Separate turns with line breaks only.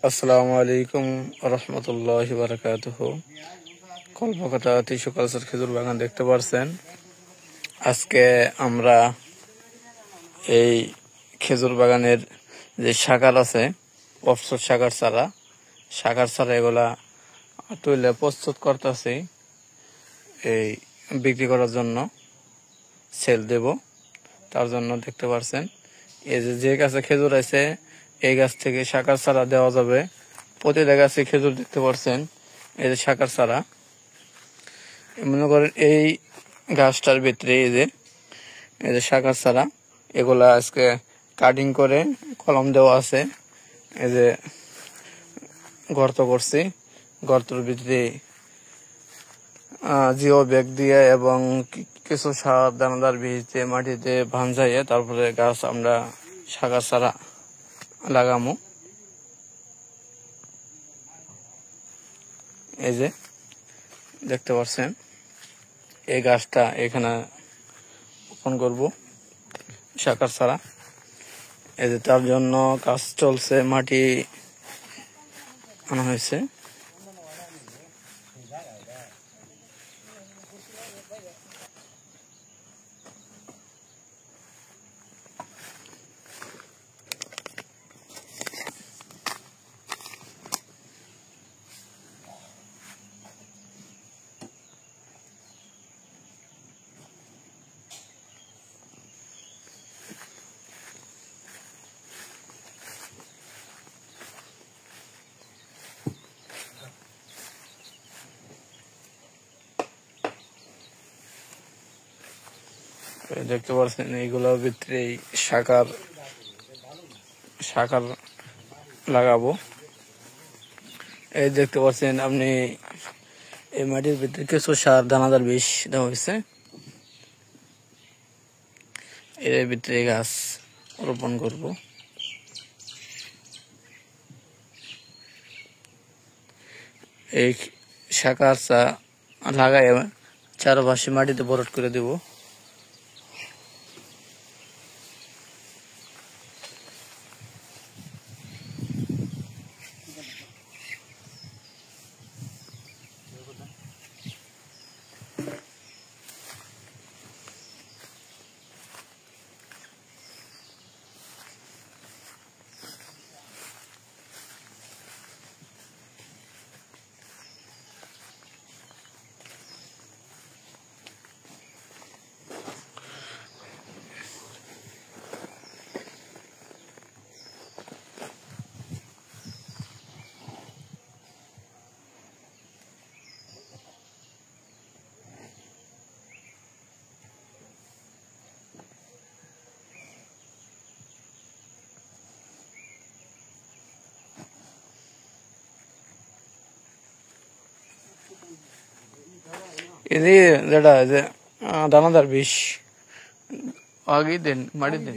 আসসালামু আলাইকুম রহমতুল্লাহি বারাকাতুহু। কল্পকথা টিস্যু কালচার খেজুর বাগান দেখতে পারছেন। আজকে আমরা এই খেজুর বাগানের যে শাখার আছে, অফসর শাখার চারা এগুলা তুলে প্রস্তুত করতেছি এই বিক্রি করার জন্য, সেল দেব। তার জন্য দেখতে পারছেন এই যে গাছে খেজুর আছে, এই গাছ থেকে শাখার চারা দেওয়া যাবে। প্রতিটা গাছে খেজুর দেখতে পাচ্ছেন, এই যে শাখার চারা। মনে করেন এই গাছটার ভিতরে এই যে শাখার চারা, এগুলা আজকে কাটিং করে কলম দেওয়া আছে। এই যে গর্ত করছি, গর্তের ভিতরে জিও ব্যাগ দিয়ে এবং কিছু সার দানাদার বীজতে মাটিতে ভাঞ্জাইয়ে তারপরে গাছ আমরা শাখার চারা লাগামো। এই যে দেখতে পাচ্ছেন, এই গাছটা এখানে রোপণ করব শাখার চারা। এই যে তার জন্য কাজ চলছে, মাটি আনা হয়েছে। দেখতে পাচ্ছেন এইগুলোর ভিতরে শাখার লাগাবো। এই দেখতে পাচ্ছেন আপনি, এই মাটির ভিতরে কিছু সার দানাদার বীজ দেওয়া হয়েছে। এর ভিতরে গাছ রোপণ করব। এই শাখার চা লাগাই চারপাশে মাটিতে ভরাট করে দেব। ఇది যেটা যে দানাদার বিষ আগে দেন, মাটি দেন।